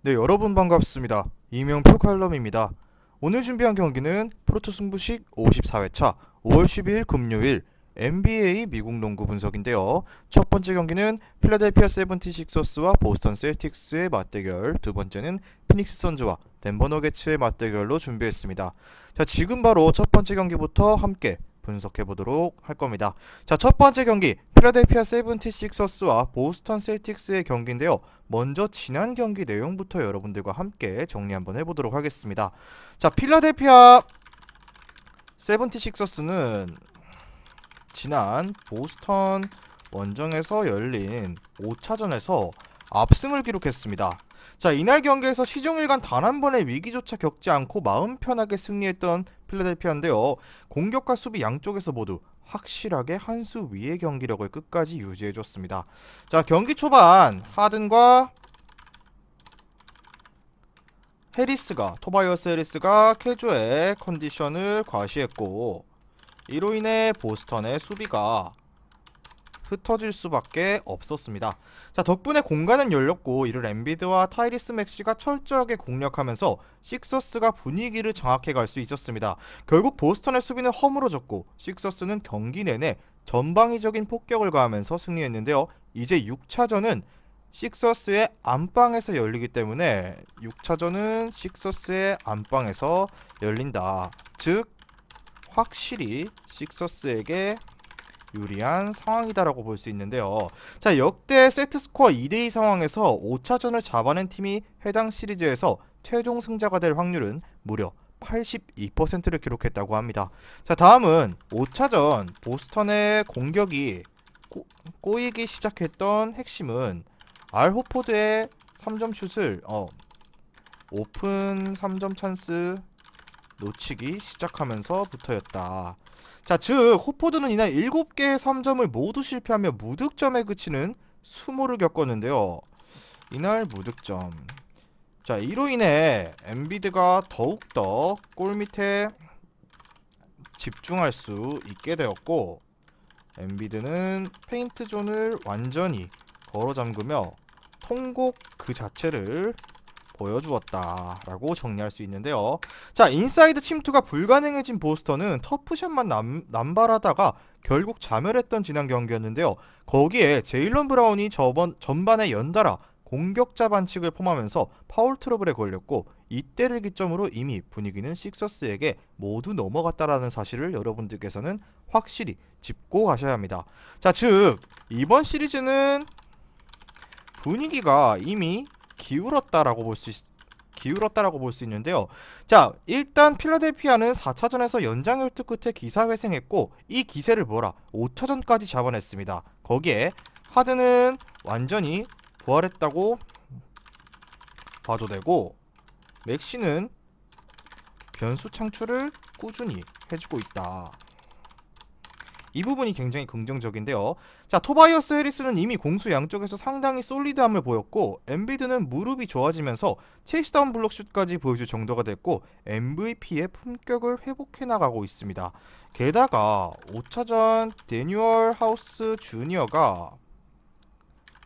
네, 여러분 반갑습니다. 이명표 칼럼입니다. 오늘 준비한 경기는 프로토 승부식 54회차 5월 12일 금요일 NBA 미국 농구 분석인데요. 첫 번째 경기는 필라델피아 세븐티식서스와 보스턴 셀틱스의 맞대결, 두 번째는 피닉스 선즈와 덴버 너게츠의 맞대결로 준비했습니다. 자, 지금 바로 첫 번째 경기부터 함께 분석해 보도록 할 겁니다. 자, 첫 번째 경기 필라델피아 세븐티식서스와 보스턴 셀틱스의 경기인데요. 먼저 지난 경기 내용부터 여러분들과 함께 정리 한번 해보도록 하겠습니다. 자, 필라델피아 세븐티식서스는 지난 보스턴 원정에서 열린 5차전에서 압승을 기록했습니다. 자, 이날 경기에서 시종일관 단 한 번의 위기조차 겪지 않고 마음 편하게 승리했던 필라델피아인데요. 공격과 수비 양쪽에서 모두 확실하게 한 수 위의 경기력을 끝까지 유지해줬습니다. 자, 경기 초반 하든과 토바이어스 해리스가 캐주의 컨디션을 과시했고, 이로 인해 보스턴의 수비가 흩어질 수밖에 없었습니다. 자, 덕분에 공간은 열렸고, 이를 엠비드와 타이리스 맥시가 철저하게 공략하면서 식서스가 분위기를 장악해 갈 수 있었습니다. 결국 보스턴의 수비는 허물어졌고, 식서스는 경기 내내 전방위적인 폭격을 가하면서 승리했는데요. 이제 6차전은 식서스의 안방에서 열리기 때문에 6차전은 식서스의 안방에서 열린다. 즉 확실히 식서스에게 유리한 상황이다라고 볼 수 있는데요. 자, 역대 세트스코어 2대2 상황에서 5차전을 잡아낸 팀이 해당 시리즈에서 최종 승자가 될 확률은 무려 82%를 기록했다고 합니다. 자, 다음은 5차전 보스턴의 공격이 꼬이기 시작했던 핵심은 알 호포드의 3점 슛을 오픈 3점 찬스 놓치기 시작하면서부터였다. 자, 즉 호포드는 이날 7개의 3점을 모두 실패하며 무득점에 그치는 수모를 겪었는데요. 이날 무득점. 자, 이로 인해 엠비드가 더욱더 골밑에 집중할 수 있게 되었고, 엠비드는 페인트 존을 완전히 걸어 잠그며 통곡 그 자체를 보여주었다라고 정리할 수 있는데요. 자, 인사이드 침투가 불가능해진 보스턴은 터프샷만 남발하다가 결국 자멸했던 지난 경기였는데요. 거기에 제일런 브라운이 전반에 연달아 공격자 반칙을 포함하면서 파울 트러블에 걸렸고, 이때를 기점으로 이미 분위기는 식서스에게 모두 넘어갔다라는 사실을 여러분들께서는 확실히 짚고 가셔야 합니다. 자, 즉 이번 시리즈는 분위기가 이미 기울었다라고 볼 수 있는데요. 자, 일단 필라델피아는 4차전에서 연장 혈투 끝에 기사회생했고, 이 기세를 5차전까지 잡아냈습니다. 거기에 하든은 완전히 부활했다고 봐도 되고, 맥시는 변수 창출을 꾸준히 해주고 있다. 이 부분이 굉장히 긍정적인데요. 자, 토바이어스 해리스는 이미 공수 양쪽에서 상당히 솔리드함을 보였고, 엠비드는 무릎이 좋아지면서 체이스다운 블록슛까지 보여줄 정도가 됐고, MVP의 품격을 회복해 나가고 있습니다. 게다가 5차전 데니얼 하우스 주니어가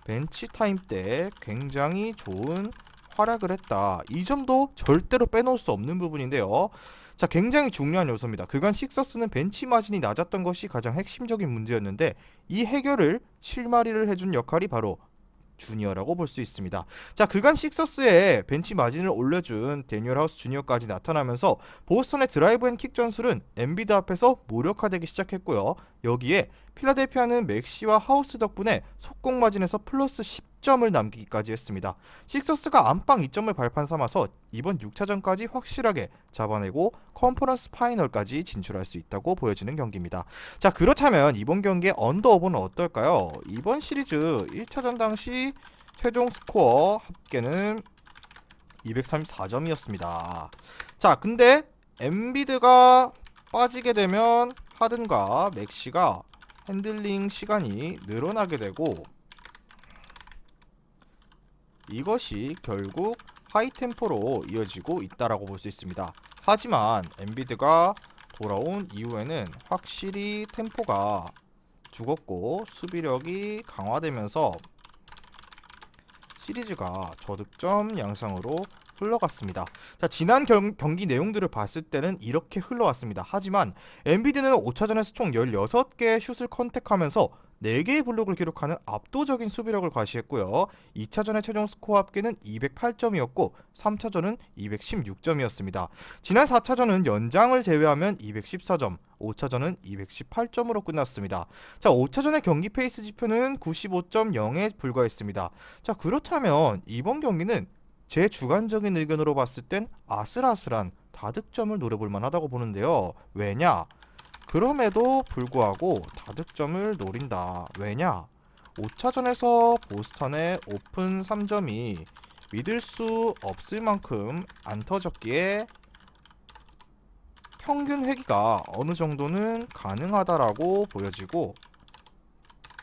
벤치 타임 때 굉장히 좋은 활약을 했다. 이 점도 절대로 빼놓을 수 없는 부분인데요. 자, 굉장히 중요한 요소입니다. 그간 식서스는 벤치 마진이 낮았던 것이 가장 핵심적인 문제였는데, 이 해결을 실마리를 해준 역할이 바로 주니어라고 볼 수 있습니다. 자, 그간 식서스의 벤치 마진을 올려준 데니얼 하우스 주니어까지 나타나면서 보스턴의 드라이브 앤 킥 전술은 엠비드 앞에서 무력화되기 시작했고요. 여기에 필라델피아는 맥시와 하우스 덕분에 속공 마진에서 플러스 10점을 남기기까지 했습니다. 식서스가 안방 2점을 발판 삼아서 이번 6차전까지 확실하게 잡아내고 컨퍼런스 파이널까지 진출할 수 있다고 보여지는 경기입니다. 자, 그렇다면 이번 경기의 언더오버는 어떨까요? 이번 시리즈 1차전 당시 최종 스코어 합계는 234점이었습니다. 자, 근데 엠비드가 빠지게 되면 하든과 맥시가 핸들링 시간이 늘어나게 되고, 이것이 결국 하이템포로 이어지고 있다라고 볼 수 있습니다. 하지만 엠비드가 돌아온 이후에는 확실히 템포가 죽었고 수비력이 강화되면서 시리즈가 저득점 양상으로 흘러갔습니다. 자, 지난 경기 내용들을 봤을 때는 이렇게 흘러왔습니다. 하지만 엔비디는 5차전에서 총 16개의 슛을 컨택하면서 4개의 블록을 기록하는 압도적인 수비력을 과시했고요. 2차전의 최종 스코어 합계는 208점이었고 3차전은 216점이었습니다. 지난 4차전은 연장을 제외하면 214점, 5차전은 218점으로 끝났습니다. 자, 5차전의 경기 페이스 지표는 95.0에 불과했습니다. 자, 그렇다면 이번 경기는 제 주관적인 의견으로 봤을 땐 아슬아슬한 다득점을 노려볼 만하다고 보는데요. 왜냐? 그럼에도 불구하고 다득점을 노린다. 왜냐? 5차전에서 보스턴의 오픈 3점이 믿을 수 없을 만큼 안 터졌기에 평균 회기가 어느 정도는 가능하다라고 보여지고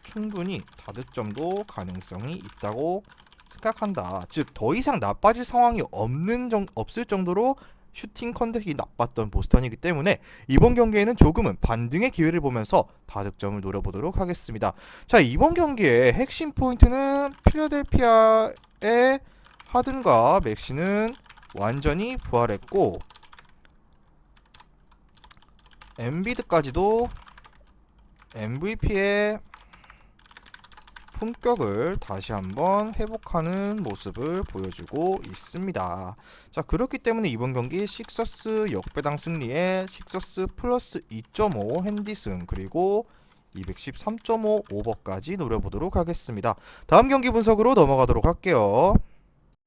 충분히 다득점도 가능성이 있다고 생각한다. 즉 더 이상 나빠질 상황이 없을 정도로 슈팅 컨택이 나빴던 보스턴이기 때문에 이번 경기에는 조금은 반등의 기회를 보면서 다득점을 노려보도록 하겠습니다. 자, 이번 경기의 핵심 포인트는 필라델피아의 하든과 맥시는 완전히 부활했고 엔비드까지도 MVP의 품격을 다시 한번 회복하는 모습을 보여주고 있습니다. 자, 그렇기 때문에 이번 경기 식서스 역배당 승리에 식서스 플러스 2.5 핸디승 그리고 213.5 오버까지 노려보도록 하겠습니다. 다음 경기 분석으로 넘어가도록 할게요.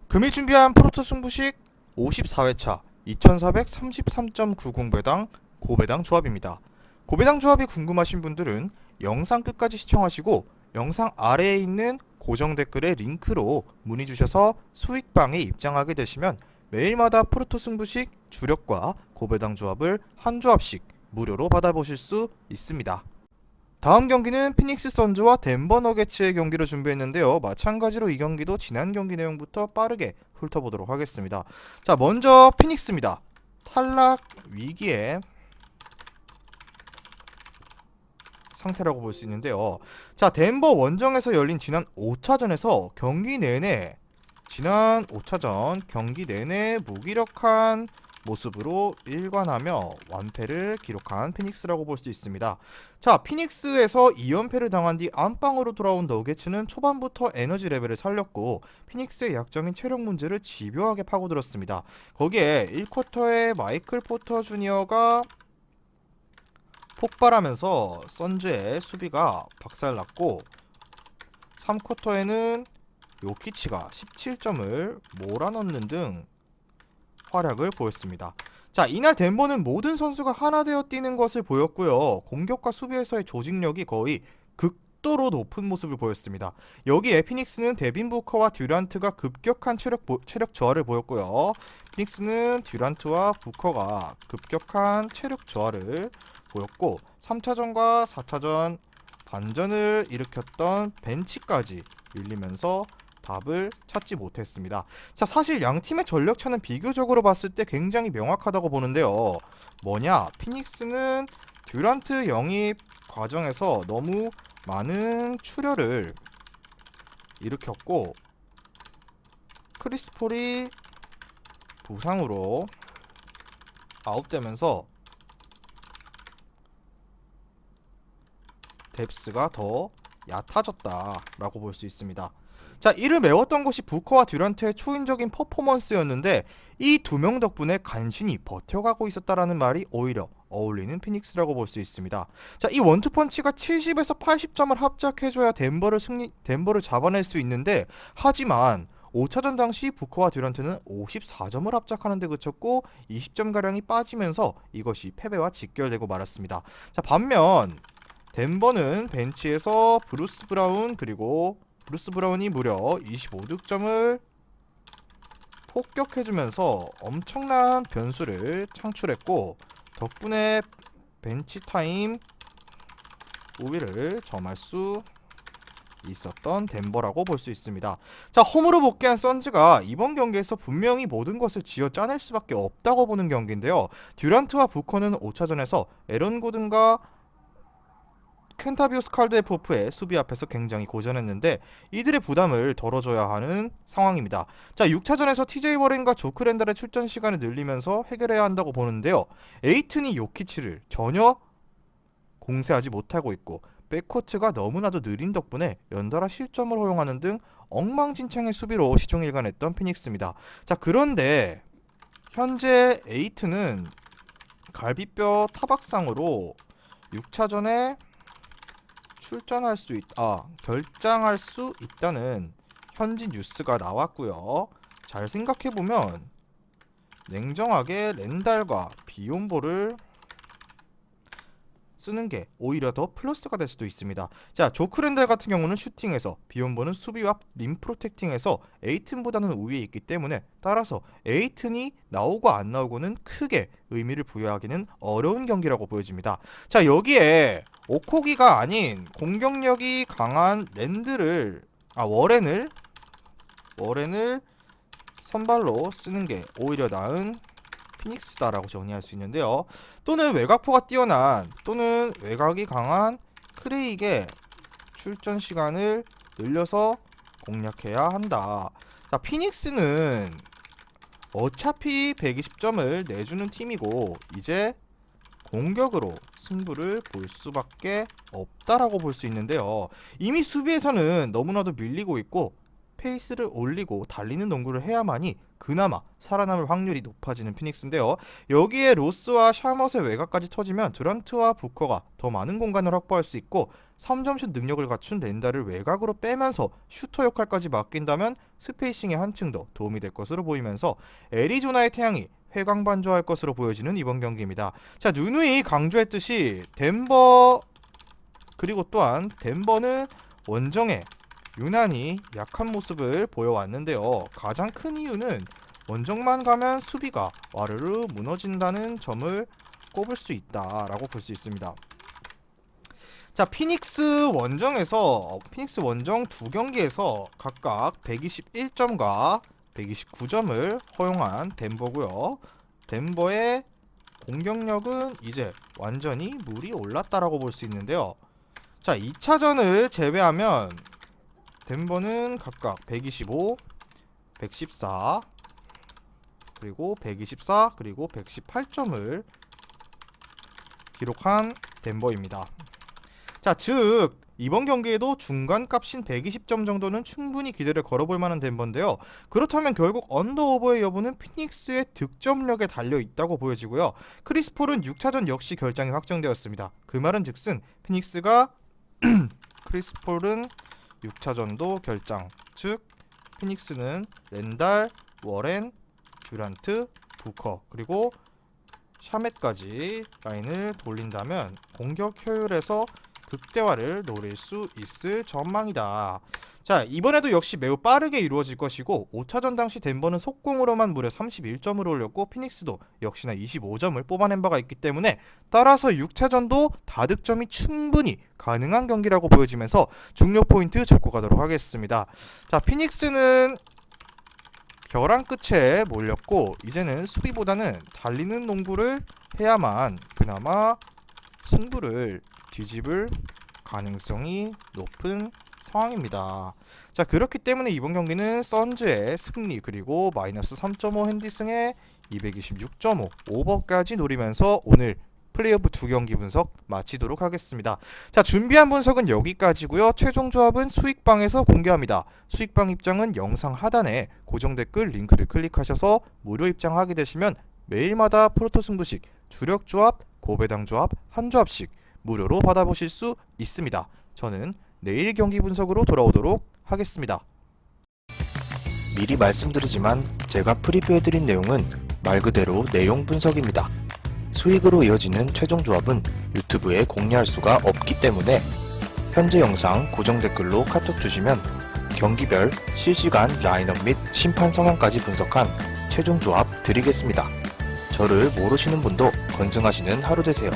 금일 준비한 프로토 승부식 54회차 2433.90 배당 고배당 조합입니다. 고배당 조합이 궁금하신 분들은 영상 끝까지 시청하시고 영상 아래에 있는 고정 댓글에 링크로 문의 주셔서 수익방에 입장하게 되시면 매일마다 프로토 승부식 주력과 고배당 조합을 한 조합씩 무료로 받아보실 수 있습니다. 다음 경기는 피닉스 선즈와 덴버 너게츠의 경기를 준비했는데요. 마찬가지로 이 경기도 지난 경기 내용부터 빠르게 훑어보도록 하겠습니다. 자, 먼저 피닉스입니다. 탈락 위기에 상태라고 볼 수 있는데요. 자, 덴버 원정에서 열린 지난 5차전에서 지난 5차전 경기 내내 무기력한 모습으로 일관하며 완패를 기록한 피닉스라고 볼 수 있습니다. 자, 피닉스에서 2연패를 당한 뒤 안방으로 돌아온 너게츠는 초반부터 에너지 레벨을 살렸고 피닉스의 약점인 체력 문제를 집요하게 파고들었습니다. 거기에 1쿼터에 마이클 포터 주니어가 폭발하면서 선즈의 수비가 박살났고 3쿼터에는 요키치가 17점을 몰아넣는 등 활약을 보였습니다. 자, 이날 덴버는 모든 선수가 하나 되어 뛰는 것을 보였고요. 공격과 수비에서의 조직력이 거의 극도로 높은 모습을 보였습니다. 여기에 피닉스는 데빈 부커와 듀란트가 급격한 체력 저하를 보였고요. 피닉스는 듀란트와 부커가 급격한 체력 저하를 보였고 3차전과 4차전 반전을 일으켰던 벤치까지 밀리면서 답을 찾지 못했습니다. 자, 사실 양 팀의 전력차는 비교적으로 봤을 때 굉장히 명확하다고 보는데요. 뭐냐? 피닉스는 듀란트 영입 과정에서 너무 많은 출혈을 일으켰고 크리스 폴이 부상으로 아웃되면서 뎁스가 더 얕아졌다라고 볼 수 있습니다. 자, 이를 메웠던 것이 부커와 듀란트의 초인적인 퍼포먼스였는데 이 두 명 덕분에 간신히 버텨가고 있었다라는 말이 오히려 어울리는 피닉스라고 볼 수 있습니다. 자, 이 원투펀치가 70에서 80점을 합작해줘야 덴버를 잡아낼 수 있는데 하지만 5차전 당시 부커와 듀란트는 54점을 합작하는 데 그쳤고 20점가량이 빠지면서 이것이 패배와 직결되고 말았습니다. 자, 반면 덴버는 벤치에서 브루스 브라운이 무려 25득점을 폭격해주면서 엄청난 변수를 창출했고 덕분에 벤치 타임 우위를 점할 수 있었던 덴버라고 볼 수 있습니다. 자, 홈으로 복귀한 선즈가 이번 경기에서 분명히 모든 것을 쥐어 짜낼 수밖에 없다고 보는 경기인데요. 듀란트와 부커는 5차전에서 에런 고든과 켄타비우스 칼드에포프의 수비 앞에서 굉장히 고전했는데 이들의 부담을 덜어줘야 하는 상황입니다. 자, 6차전에서 TJ 워렌과 조크 랜달의 출전 시간을 늘리면서 해결해야 한다고 보는데요. 에이튼이 요키치를 전혀 공세하지 못하고 있고 백코트가 너무나도 느린 덕분에 연달아 실점을 허용하는 등 엉망진창의 수비로 시종일관했던 피닉스입니다. 자, 그런데 현재 에이튼은 갈비뼈 타박상으로 6차전에 결장할 수 있다는 현지 뉴스가 나왔고요. 잘 생각해보면 냉정하게 렌달과 비욘보를 쓰는 게 오히려 더 플러스가 될 수도 있습니다. 자, 조크 렌달 같은 경우는 슈팅에서, 비욘보는 수비와 림 프로텍팅에서 에이튼보다는 우위에 있기 때문에 따라서 에이튼이 나오고 안 나오고는 크게 의미를 부여하기는 어려운 경기라고 보여집니다. 자, 여기에 오코기가 아닌 공격력이 강한 워렌을 선발로 쓰는 게 오히려 나은 피닉스다라고 정리할 수 있는데요. 또는 외곽포가 뛰어난 또는 외곽이 강한 크레이의 출전 시간을 늘려서 공략해야 한다. 자, 피닉스는 어차피 120점을 내주는 팀이고 이제 공격으로 승부를 볼 수밖에 없다라고 볼 수 있는데요. 이미 수비에서는 너무나도 밀리고 있고 페이스를 올리고 달리는 농구를 해야만이 그나마 살아남을 확률이 높아지는 피닉스인데요. 여기에 로스와 샤머스의 외곽까지 터지면 듀란트와 부커가 더 많은 공간을 확보할 수 있고 3점슛 능력을 갖춘 렌달을 외곽으로 빼면서 슈터 역할까지 맡긴다면 스페이싱에 한층 더 도움이 될 것으로 보이면서 애리조나의 태양이 회광반조할 것으로 보여지는 이번 경기입니다. 자, 누누이 강조했듯이 덴버 그리고 또한 덴버는 원정에 유난히 약한 모습을 보여왔는데요. 가장 큰 이유는 원정만 가면 수비가 와르르 무너진다는 점을 꼽을 수 있다라고 볼 수 있습니다. 자, 피닉스 원정 두 경기에서 각각 121점과 129점을 허용한 덴버고요. 덴버의 공격력은 이제 완전히 물이 올랐다라고 볼 수 있는데요. 자, 2차전을 제외하면 덴버는 각각 125, 114, 그리고 124, 그리고 118점을 기록한 덴버입니다. 자, 즉 이번 경기에도 중간값인 120점 정도는 충분히 기대를 걸어볼 만한 덴버인데요. 그렇다면 결국 언더오버의 여부는 피닉스의 득점력에 달려있다고 보여지고요. 크리스 폴은 6차전 역시 결장이 확정되었습니다. 그 말은 즉슨 피닉스가 크리스 폴은 6차전도 결장, 즉 피닉스는 렌달, 워렌, 듀란트, 부커 그리고 샤멧까지 라인을 돌린다면 공격 효율에서 극대화를 노릴 수 있을 전망이다. 자, 이번에도 역시 매우 빠르게 이루어질 것이고 5차전 당시 덴버는 속공으로만 무려 31점을 올렸고 피닉스도 역시나 25점을 뽑아낸 바가 있기 때문에 따라서 6차전도 다득점이 충분히 가능한 경기라고 보여지면서 중요 포인트 짚고 가도록 하겠습니다. 자, 피닉스는 벼랑 끝에 몰렸고 이제는 수비보다는 달리는 농구를 해야만 그나마 승부를 뒤집을 가능성이 높은 상황입니다. 자, 그렇기 때문에 이번 경기는 선즈의 승리 그리고 마이너스 3.5 핸디승의 226.5 오버까지 노리면서 오늘 플레이오프 두 경기 분석 마치도록 하겠습니다. 자, 준비한 분석은 여기까지고요. 최종 조합은 수익방에서 공개합니다. 수익방 입장은 영상 하단에 고정 댓글 링크를 클릭하셔서 무료 입장하게 되시면 매일마다 프로토 승부식, 주력 조합, 고배당 조합 한 조합씩 무료로 받아보실 수 있습니다. 저는 내일 경기 분석으로 돌아오도록 하겠습니다. 미리 말씀드리지만 제가 프리뷰해드린 내용은 말 그대로 내용 분석입니다. 수익으로 이어지는 최종 조합은 유튜브에 공개할 수가 없기 때문에 현재 영상 고정 댓글로 카톡 주시면 경기별 실시간 라인업 및 심판 성향까지 분석한 최종 조합 드리겠습니다. 저를 모르시는 분도 건승하시는 하루 되세요.